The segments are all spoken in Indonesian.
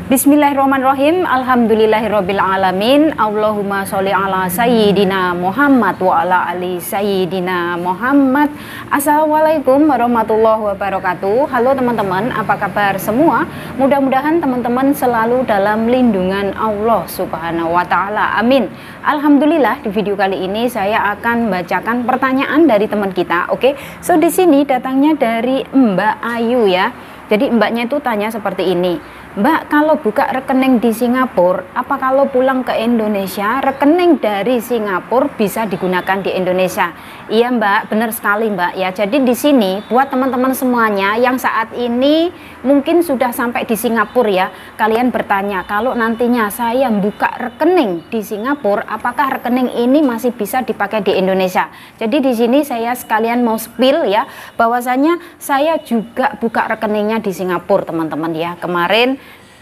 Bismillahirrahmanirrahim. Alhamdulillahirabbil alamin. Allahumma sholli ala sayyidina Muhammad wa ala ali sayyidina Muhammad. Assalamualaikum warahmatullahi wabarakatuh. Halo teman-teman, apa kabar semua? Mudah-mudahan teman-teman selalu dalam lindungan Allah Subhanahu wa taala. Amin. Alhamdulillah, di video kali ini saya akan bacakan pertanyaan dari teman kita. Oke. So di sini datangnya dari Mbak Ayu ya. Jadi mbaknya itu tanya seperti ini. Mbak, kalau buka rekening di Singapura, apa kalau pulang ke Indonesia, rekening dari Singapura bisa digunakan di Indonesia? Iya Mbak, benar sekali Mbak ya. Jadi di sini buat teman-teman semuanya yang saat ini mungkin sudah sampai di Singapura ya, kalian bertanya, kalau nantinya saya buka rekening di Singapura, apakah rekening ini masih bisa dipakai di Indonesia? Jadi di sini saya sekalian mau spill ya, bahwasanya saya juga buka rekeningnya di Singapura teman-teman ya.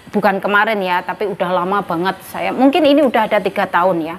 Bukan kemarin ya, tapi udah lama banget saya. Mungkin ini udah ada 3 tahun ya.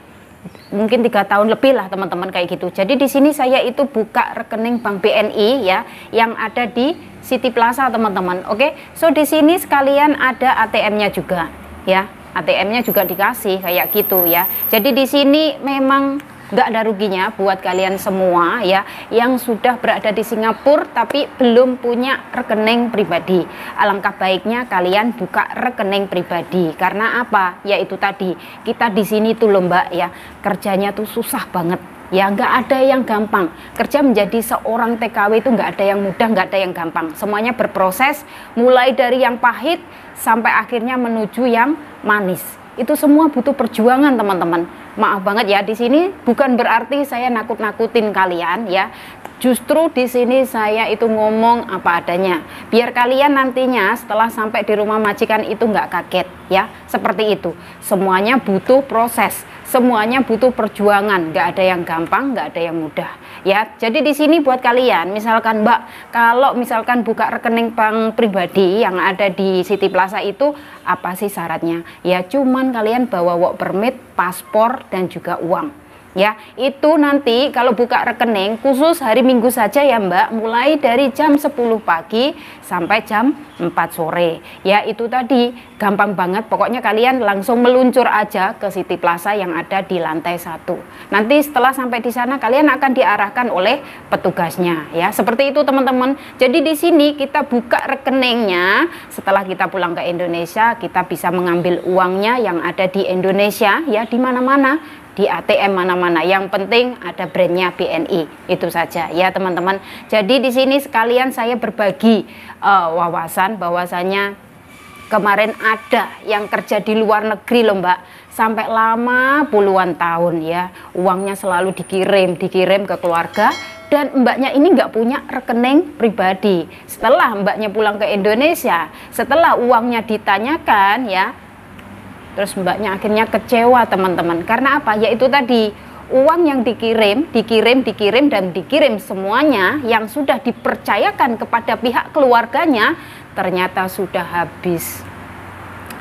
Mungkin 3 tahun lebih lah teman-teman kayak gitu. Jadi di sini saya itu buka rekening Bank BNI ya, yang ada di City Plaza teman-teman. Oke. So di sini sekalian ada ATM-nya juga ya. ATM-nya juga dikasih kayak gitu ya. Jadi di sini memang nggak ada ruginya buat kalian semua ya yang sudah berada di Singapura tapi belum punya rekening pribadi. Alangkah baiknya kalian buka rekening pribadi. Karena apa? Yaitu tadi, kita di sini tuh loh Mbak ya, kerjanya tuh susah banget ya, nggak ada yang gampang. Kerja menjadi seorang TKW itu nggak ada yang mudah, nggak ada yang gampang. Semuanya berproses, mulai dari yang pahit sampai akhirnya menuju yang manis. Itu semua butuh perjuangan teman-teman. Maaf banget ya, di sini bukan berarti saya nakut-nakutin kalian ya. Justru di sini saya itu ngomong apa adanya, biar kalian nantinya setelah sampai di rumah majikan itu nggak kaget ya. Seperti itu. Semuanya butuh proses, semuanya butuh perjuangan. Nggak ada yang gampang, nggak ada yang mudah ya. Jadi di sini buat kalian, misalkan Mbak, kalau misalkan buka rekening bank pribadi yang ada di City Plaza itu apa sih syaratnya? Ya cuman kalian bawa work permit, paspor dan juga uang. Ya, itu nanti kalau buka rekening khusus hari Minggu saja ya Mbak, mulai dari jam 10 pagi sampai jam 4 sore. Ya, itu tadi gampang banget. Pokoknya kalian langsung meluncur aja ke City Plaza yang ada di lantai 1. Nanti setelah sampai di sana kalian akan diarahkan oleh petugasnya ya. Seperti itu teman-teman. Jadi di sini kita buka rekeningnya, setelah kita pulang ke Indonesia, kita bisa mengambil uangnya yang ada di Indonesia ya, di mana-mana, di ATM mana-mana. Yang penting ada brandnya BNI, itu saja ya teman-teman. Jadi di sini sekalian saya berbagi wawasan bahwasanya kemarin ada yang kerja di luar negeri loh Mbak, sampai lama puluhan tahun ya, uangnya selalu dikirim ke keluarga. Dan mbaknya ini nggak punya rekening pribadi. Setelah mbaknya pulang ke Indonesia, setelah uangnya ditanyakan ya, terus mbaknya akhirnya kecewa teman-teman. Karena apa? Yaitu tadi, uang yang dikirim dan dikirim semuanya yang sudah dipercayakan kepada pihak keluarganya ternyata sudah habis.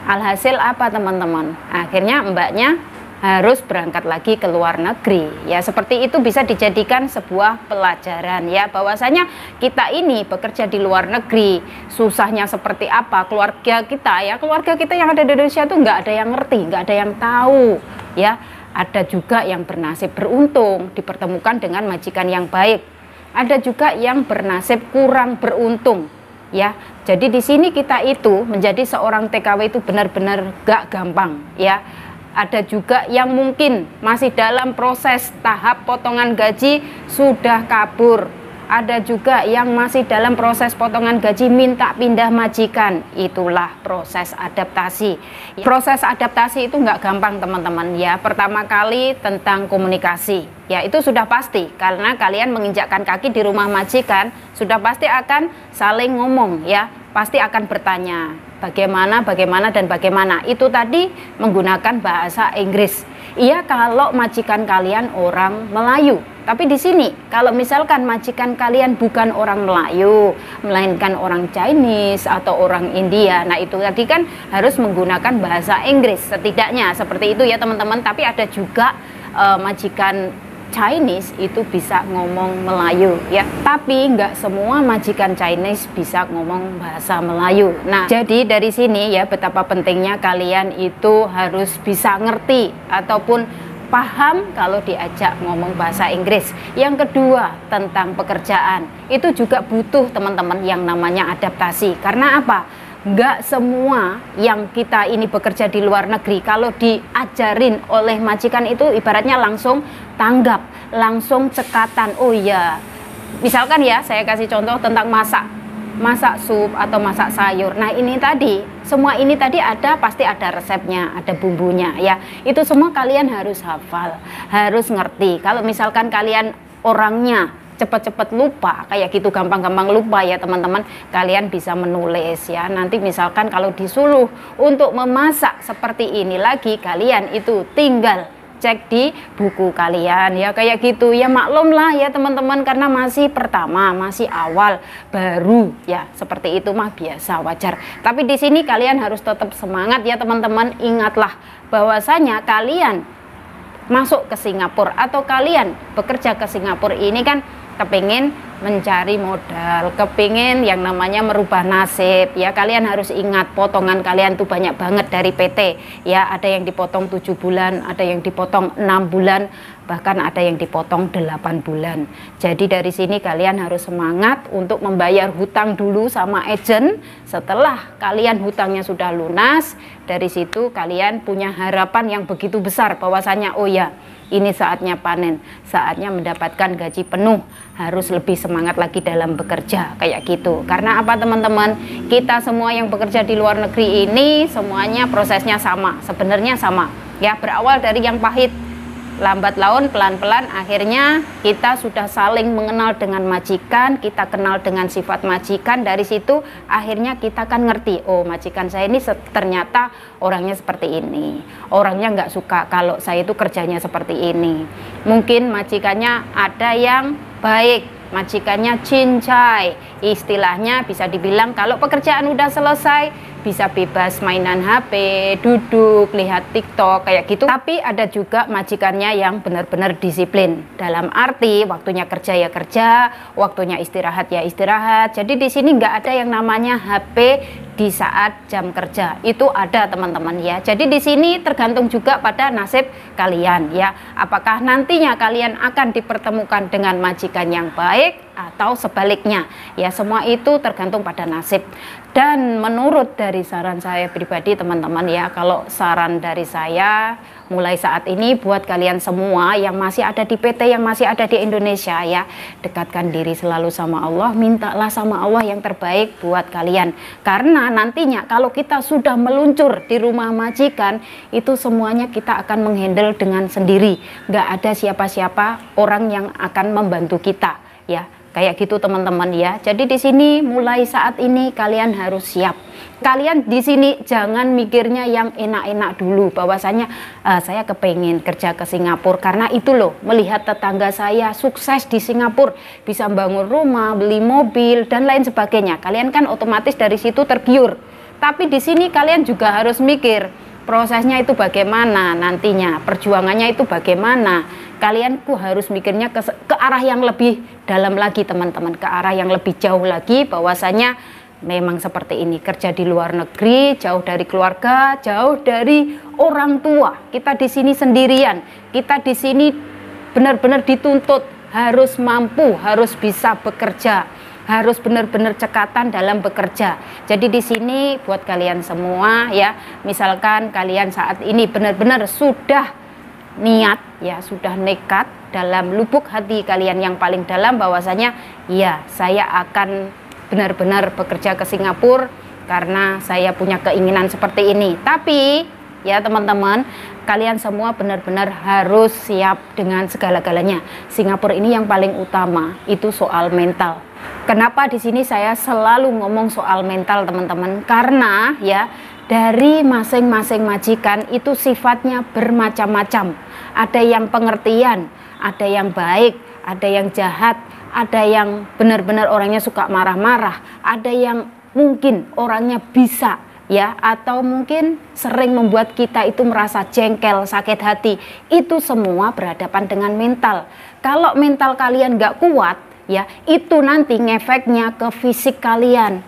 Alhasil apa teman-teman? Akhirnya mbaknya harus berangkat lagi ke luar negeri ya. Seperti itu bisa dijadikan sebuah pelajaran ya, bahwasanya kita ini bekerja di luar negeri susahnya seperti apa, keluarga kita yang ada di Indonesia tuh nggak ada yang ngerti, nggak ada yang tahu ya. Ada juga yang bernasib beruntung dipertemukan dengan majikan yang baik, ada juga yang bernasib kurang beruntung ya. Jadi di sini kita itu menjadi seorang TKW itu benar-benar gak gampang ya. Ada juga yang mungkin masih dalam proses tahap potongan gaji sudah kabur. Ada juga yang masih dalam proses potongan gaji minta pindah majikan. Itulah proses adaptasi. Proses adaptasi itu nggak gampang teman-teman ya. Pertama kali tentang komunikasi. Ya itu sudah pasti, karena kalian menginjakkan kaki di rumah majikan sudah pasti akan saling ngomong ya. Pasti akan bertanya bagaimana dan bagaimana. Itu tadi menggunakan bahasa Inggris. Iya kalau majikan kalian orang Melayu. Tapi di sini kalau misalkan majikan kalian bukan orang Melayu, melainkan orang Chinese atau orang India, nah itu tadi kan harus menggunakan bahasa Inggris setidaknya, seperti itu ya teman-teman. Tapi ada juga majikan Chinese itu bisa ngomong Melayu ya, tapi nggak semua majikan Chinese bisa ngomong bahasa Melayu. Nah, jadi dari sini ya betapa pentingnya kalian itu harus bisa ngerti ataupun paham kalau diajak ngomong bahasa Inggris. Yang kedua, tentang pekerjaan, itu juga butuh teman-teman yang namanya adaptasi. Karena apa? Nggak semua yang kita ini bekerja di luar negeri kalau diajarin oleh majikan itu ibaratnya langsung tanggap, langsung cekatan. Oh iya, misalkan ya saya kasih contoh tentang masak sup atau masak sayur. Nah ini tadi, semua ini tadi pasti ada resepnya, ada bumbunya ya. Itu semua kalian harus hafal, harus ngerti. Kalau misalkan kalian orangnya cepat-cepat lupa, kayak gitu gampang-gampang lupa ya teman-teman, kalian bisa menulis ya. Nanti misalkan kalau disuruh untuk memasak seperti ini lagi, kalian itu tinggal cek di buku kalian ya, kayak gitu ya. Maklum lah ya teman-teman, karena masih pertama, masih awal, baru ya, seperti itu mah biasa, wajar. Tapi di sini kalian harus tetap semangat ya teman-teman. Ingatlah bahwasanya kalian masuk ke Singapura atau kalian bekerja ke Singapura ini kan kepingin mencari modal, kepingin yang namanya merubah nasib ya. Kalian harus ingat potongan kalian tuh banyak banget dari PT ya. Ada yang dipotong 7 bulan, ada yang dipotong 6 bulan, bahkan ada yang dipotong 8 bulan. Jadi dari sini kalian harus semangat untuk membayar hutang dulu sama agent. Setelah kalian hutangnya sudah lunas, dari situ kalian punya harapan yang begitu besar bahwasanya oh ya, ini saatnya panen, saatnya mendapatkan gaji penuh, harus lebih semangat lagi dalam bekerja, kayak gitu. Karena apa teman-teman, kita semua yang bekerja di luar negeri ini semuanya prosesnya sama, sebenarnya sama ya, berawal dari yang pahit, lambat laun pelan-pelan akhirnya kita sudah saling mengenal dengan majikan, kita kenal dengan sifat majikan. Dari situ akhirnya kita kan ngerti, oh majikan saya ini ternyata orangnya seperti ini, orangnya nggak suka kalau saya itu kerjanya seperti ini. Mungkin majikannya ada yang baik, majikannya cincai, istilahnya bisa dibilang kalau pekerjaan udah selesai bisa bebas mainan HP, duduk, lihat TikTok, kayak gitu. Tapi ada juga majikannya yang benar-benar disiplin. Dalam arti waktunya kerja ya kerja, waktunya istirahat ya istirahat. Jadi di sini nggak ada yang namanya HP di saat jam kerja. Itu ada teman-teman ya. Jadi di sini tergantung juga pada nasib kalian ya. Apakah nantinya kalian akan dipertemukan dengan majikan yang baik atau sebaliknya ya, semua itu tergantung pada nasib. Dan menurut dari saran saya pribadi teman-teman ya, kalau saran dari saya mulai saat ini buat kalian semua yang masih ada di PT, yang masih ada di Indonesia ya, dekatkan diri selalu sama Allah, mintalah sama Allah yang terbaik buat kalian. Karena nantinya kalau kita sudah meluncur di rumah majikan, itu semuanya kita akan menghandle dengan sendiri, nggak ada siapa-siapa orang yang akan membantu kita ya. Kayak gitu teman-teman ya. Jadi di sini mulai saat ini kalian harus siap. Kalian di sini jangan mikirnya yang enak-enak dulu, bahwasanya saya kepengen kerja ke Singapura karena itu loh, melihat tetangga saya sukses di Singapura, bisa bangun rumah, beli mobil dan lain sebagainya. Kalian kan otomatis dari situ tergiur. Tapi di sini kalian juga harus mikir prosesnya itu bagaimana nantinya, perjuangannya itu bagaimana. Kalian harus mikirnya ke arah yang lebih dalam lagi teman-teman, ke arah yang lebih jauh lagi, bahwasanya memang seperti ini, kerja di luar negeri, jauh dari keluarga, jauh dari orang tua. Kita di sini sendirian, kita di sini benar-benar dituntut harus mampu, harus bisa bekerja, harus benar-benar cekatan dalam bekerja. Jadi di sini buat kalian semua ya, misalkan kalian saat ini benar-benar sudah niat ya, sudah nekat dalam lubuk hati kalian yang paling dalam bahwasanya ya, saya akan benar-benar bekerja ke Singapura karena saya punya keinginan seperti ini. Tapi ya teman-teman, kalian semua benar-benar harus siap dengan segala-galanya. Singapura ini yang paling utama itu soal mental. Kenapa di sini saya selalu ngomong soal mental teman-teman? Karena ya, dari masing-masing majikan itu sifatnya bermacam-macam. Ada yang pengertian, ada yang baik, ada yang jahat, ada yang benar-benar orangnya suka marah-marah, ada yang mungkin orangnya bisa ya, atau mungkin sering membuat kita itu merasa jengkel, sakit hati, itu semua berhadapan dengan mental. Kalau mental kalian nggak kuat, ya, itu nanti ngefeknya ke fisik kalian.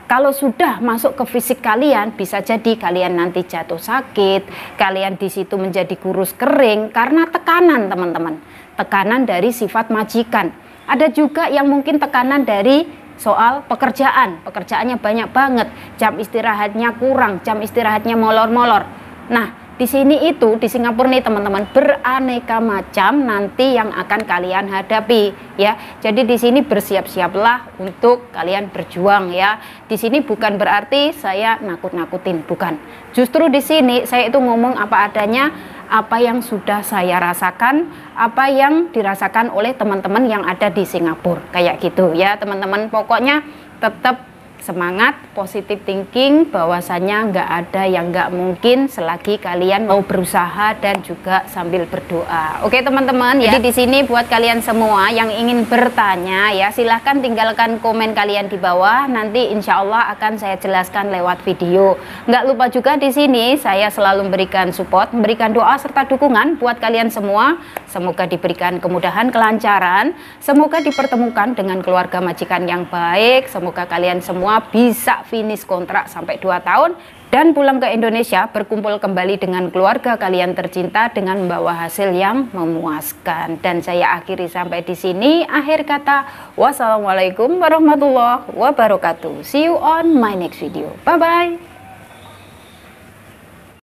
Kalau sudah masuk ke fisik kalian, bisa jadi kalian nanti jatuh sakit, kalian di situ menjadi kurus kering karena tekanan, teman-teman. Tekanan dari sifat majikan. Ada juga yang mungkin tekanan dari soal pekerjaan. Pekerjaannya banyak banget, jam istirahatnya kurang, jam istirahatnya molor-molor. Nah, di sini itu di Singapura nih teman-teman, beraneka macam nanti yang akan kalian hadapi ya. Jadi di sini bersiap-siaplah untuk kalian berjuang ya. Di sini bukan berarti saya nakut-nakutin, bukan. Justru di sini saya itu ngomong apa adanya, apa yang sudah saya rasakan, apa yang dirasakan oleh teman-teman yang ada di Singapura. Kayak gitu ya teman-teman. Pokoknya tetap semangat, positive thinking, bahwasannya nggak ada yang nggak mungkin selagi kalian mau berusaha dan juga sambil berdoa. Oke teman-teman ya. Jadi di sini buat kalian semua yang ingin bertanya ya, silahkan tinggalkan komen kalian di bawah. Nanti insya Allah akan saya jelaskan lewat video. Nggak lupa juga di sini saya selalu memberikan support, memberikan doa serta dukungan buat kalian semua. Semoga diberikan kemudahan, kelancaran. Semoga dipertemukan dengan keluarga majikan yang baik. Semoga kalian semua bisa finish kontrak sampai 2 tahun dan pulang ke Indonesia berkumpul kembali dengan keluarga kalian tercinta dengan membawa hasil yang memuaskan. Dan saya akhiri sampai di sini. Akhir kata, wassalamualaikum warahmatullahi wabarakatuh. See you on my next video. Bye bye.